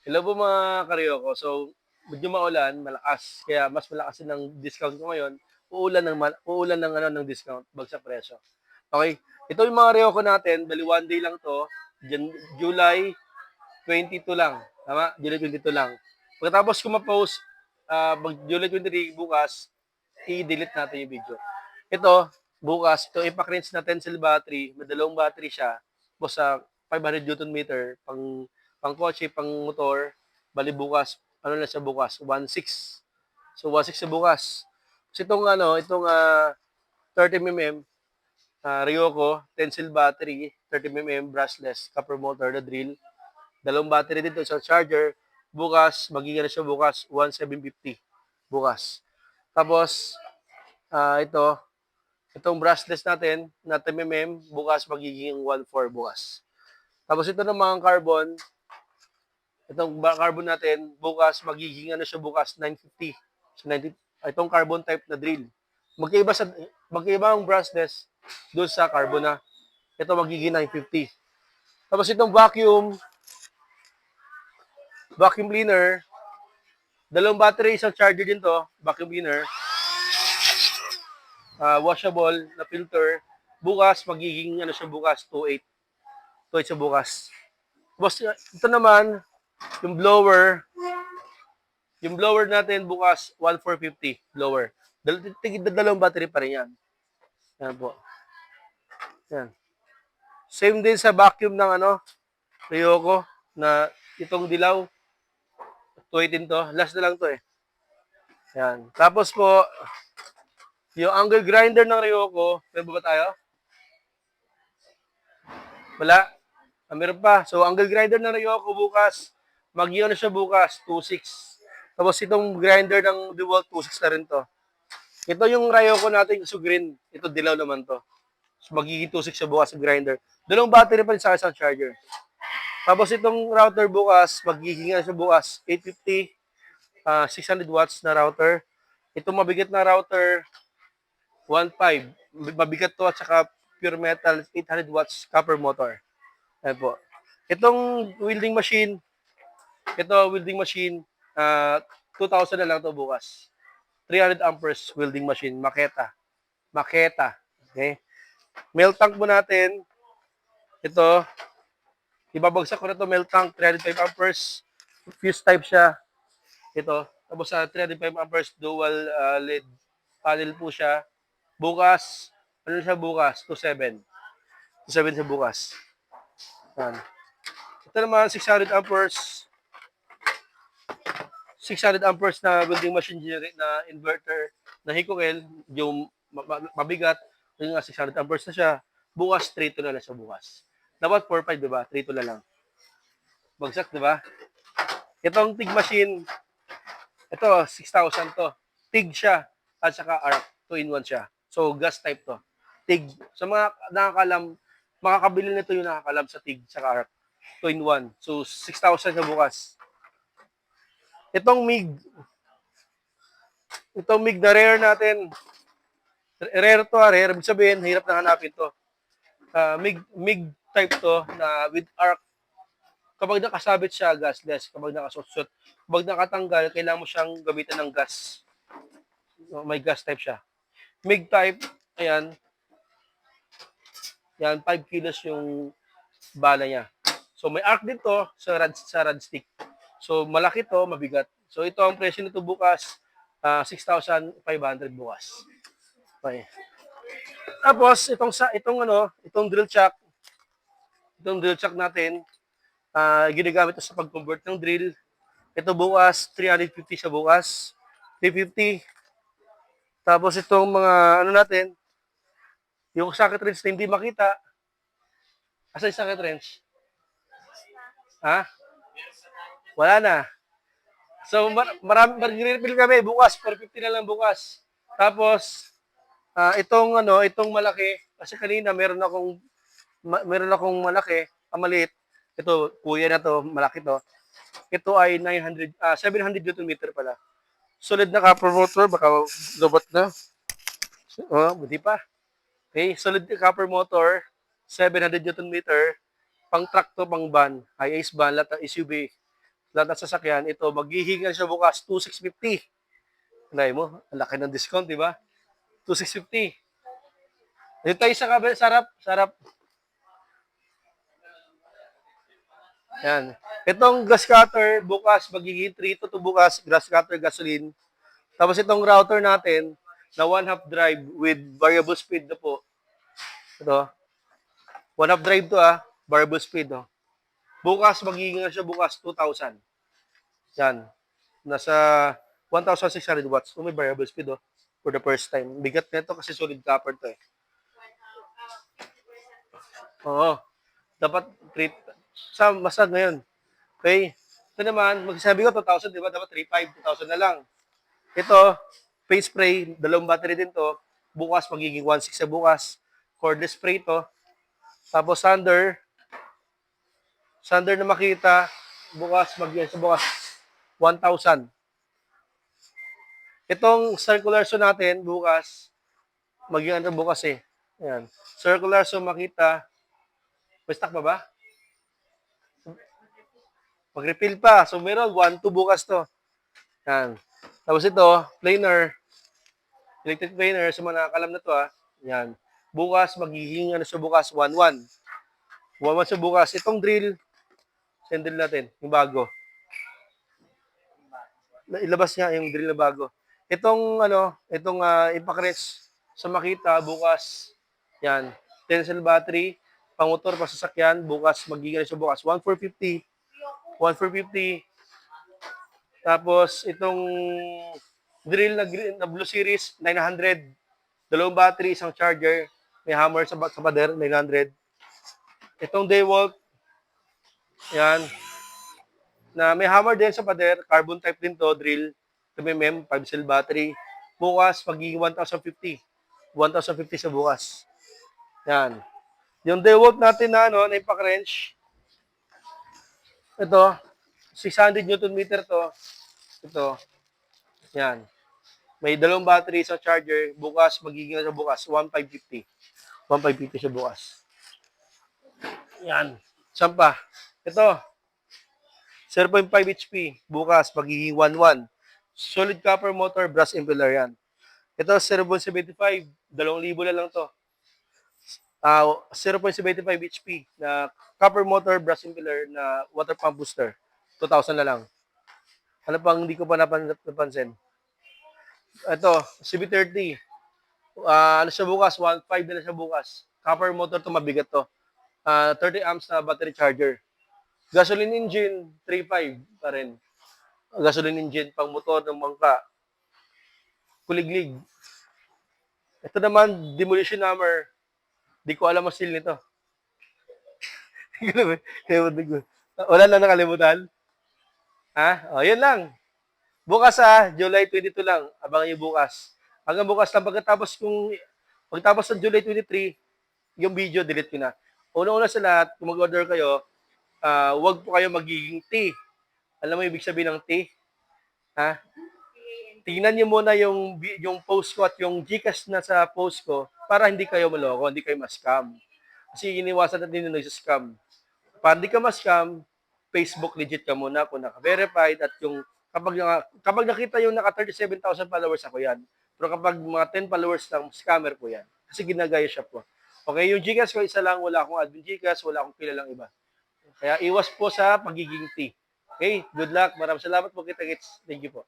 Hello po mga karyoko. So, medyo maulan, malakas. Kaya mas malakas din ang discount ko ngayon. Uulan ng discount, bagsak presyo. Okay. Ito yung mga ryoko natin. Bali one day lang to. July 22 lang. Tama? July 22 lang. Pagkatapos ko ma-post, July 23 bukas, i-delete natin yung video. Ito, bukas, ito ipack-rinse na tensile battery. May dalawang battery siya. Tapos sa 500 Newton meter, pang kotse, pang motor. Bali bukas, ano na siya bukas? 1.6. So 1.6 sa bukas. So itong 30mm Ryoko tensile battery, 30mm brushless, copper motor na drill. Dalawang battery dito sa charger. Bukas, magiging na siya bukas 1,750 bukas. Tapos itong brushless natin na 10mm bukas magiging 1,400 bukas. Tapos ito namang carbon, itong carbon natin, bukas, magiging ano siya bukas, 950. So, 90, itong carbon type na drill. Magkaiba ang brushless doon sa carbon na. Ito magiging 950. Tapos itong vacuum cleaner, dalawang battery, isang charger din to, vacuum cleaner, washable na filter. Bukas, magiging ano siya bukas, 2.8. 2.8 siya bukas. Tapos ito naman, yung blower, yung blower natin bukas, 1,450 blower. Dalawang battery pa rin yan. Yan po. Yan. Same din sa vacuum ng Ryoko na itong dilaw. 218 to. Last na lang to eh. Yan. Tapos po, yung angle grinder ng Ryoko, may ba tayo? Wala. Meron pa. So, angle grinder ng Ryoko bukas, mag-iyon na siya bukas, 2.6. Tapos itong grinder ng DeWalt, 2.6 na rin to. Ito yung Ryoko natin, so green. Ito dilaw naman to. So, magiging 2.6 siya bukas sa grinder. Dalawang battery pa rin sa isang charger. Tapos itong router bukas, magiging siya bukas, 850, 600 watts na router. Itong mabigat na router, 1.5. Mabigat to at saka pure metal, 800 watts copper motor. Ayan po. Itong welding machine, 2,000 na lang to bukas. 300 amperes welding machine, Maketa. Maketa. Okay? Melt tank mo natin, ito, ibabagsak ko na to melt tank, 305 amperes, fuse type siya. Ito, tapos sa 305 amperes dual LED panel po siya. Bukas, ano siya bukas? 2.7. 2.7 siya bukas. Yan. Ito naman, 600 amperes na welding machine na inverter na Hikokel, yung mabigat, yung nga 600 amperes na siya. Bukas, 3.2 na lang siya bukas. Dapat 4.5, diba? 3.2 na lang. Bagsak, diba? Itong TIG machine, ito, 6,000 to. TIG siya, at saka ARC, 2-in-1 siya. So, gas type to. TIG. Sa mga nakakalam, makakabili nito yung nakakalam sa TIG, saka ARC. 2-in-1. So, 6,000 sa bukas. Itong MIG na rare natin, rare to, rare. Ibig sabihin, hirap na hanapin to. MIG type to na with ARC. Kapag nakasabit siya, gasless. Kapag nakasuot, kapag nakatanggal, kailangan mo siyang gamitan ng gas. So, may gas type siya. MIG type, ayan. Yan, 5 kilos yung bala niya. So, may arc din to sa rod stick. So, malaki to, mabigat. So, ito ang presyo nito bukas, 6,500 bukas. Okay. Tapos, itong drill chuck natin, ginagamit ito sa pag-convert ng drill. Ito bukas, 350 sa bukas. 350. Tapos itong mga natin, yung socket wrench na hindi makita. Asa yung socket wrench? Ha? Wala na. So, mag-refill kami bukas, 450 na lang bukas. Tapos, itong malaki, kasi kanina meron akong malaki, maliit. Ito, kuya na to, malaki to. Ito ay 700 Newton meter pala. Solid na copper motor, baka lobot na. Buti pa. Okay, solid copper motor, 700 Newton meter, pang truck to, pang van, high-ace van, SUV. lahat ng sasakyan, ito, maghihingal siya bukas, 2,650. Kunay mo, ang laki ng discount, di ba? 2,650. Dito tayo sa kabel, sarap. Yan. Itong grass cutter, bukas, magiging 3 to bukas, grass cutter, gasoline. Tapos itong router natin, na 1/2 drive with variable speed na po. Ito, 1/2 drive to variable speed. Bukas, magiging siya bukas, 2,000. Yan. Nasa 1,600 watts. May variable speed for the first time. Bigat nito kasi solid copper to eh. Oo. Dapat treat sa masag ngayon. Okay? Ito naman, magsasabi ko 2,000, di ba? Dapat 3,500, 2,000 na lang. Ito, face spray, dalawang battery din to. Bukas, magiging 1,600 sa bukas. Cordless spray to. Tapos sander na makita, bukas, magiging sa bukas, 1,000. Itong circular saw natin, bukas, magiging ano bukas eh. Ayan. Circular saw makita, may stock pa ba? Mag-refill pa. So, meron 1, 2 bukas to. Yan. Tapos ito, planer. Electric planer. So, mga nakakalam na to Yan. Bukas, magiging ano sa bukas, 1,1. 1,1 sa bukas. Itong drill, send drill natin, yung bago. Ilabas niya yung drill na bago. Itong impact wrench sa makita, bukas, yan. 10 cell battery, pang-motor, pasasakyan, bukas, magiging sa bukas, 1,450. 1,450. Tapos, itong drill na Blue Series, 900. Dalawang battery, isang charger. May hammer sa pader, 900. Itong DeWalt, yan. Na may hammer din sa pader, carbon type din to, drill. 2mm, 5 cell battery. Bukas, magiging 1,050. 1,050 sa bukas. Yan. Yung DeWalt natin na impact wrench, ito, 600 Newton meter to. Ito. Yan. May dalawang battery sa charger. Bukas, magiging sa bukas, 1,550. 1,550 sa bukas. Yan. Saan pa? Ito. 0.5 HP. Bukas, magiging 1,1. Solid copper motor, brass impeller yan. Ito, 0.75. 2,000 na lang to. 0.75 HP na copper motor, brass impeller na water pump booster. 2,000 na lang. Ano pang hindi ko pa napansin? Ito, CB30. Ano siya bukas? 1.5 na siya bukas. Copper motor to, mabigat to. 30 amps na battery charger. Gasoline engine, 3.5 pa rin. Gasoline engine, pang motor ng bangka. Kuliglig. Ito naman, demolition hammer. Di ko alam ang seal nito. Wala na nakalimutan? O, yun lang. Bukas July 22 lang. Abangan nyo bukas. Hanggang bukas lang. Pagtapos ng July 23, yung video, delete ko na. Una-una sa lahat, kung mag-order kayo, wag po kayo magiging T. Alam mo ibig sabihin ng T? Tingnan niyo muna yung post ko at yung Gcash na sa post ko para hindi kayo maloko, hindi kayo ma-scam. Kasi iniwasan natin yung nag-scam. Para hindi ka ma-scam, Facebook legit ka muna kung naka-verified at yung kapag nakita yung naka 37,000 followers ako yan. Pero kapag mga 10 followers lang, scammer po yan. Kasi ginagaya siya po. Okay, yung Gcash ko isa lang, wala akong admin Gcash, wala akong kilalang iba. Kaya iwas po sa pagiging T. Okay, good luck. Maraming salamat po kita-kits. Thank you po.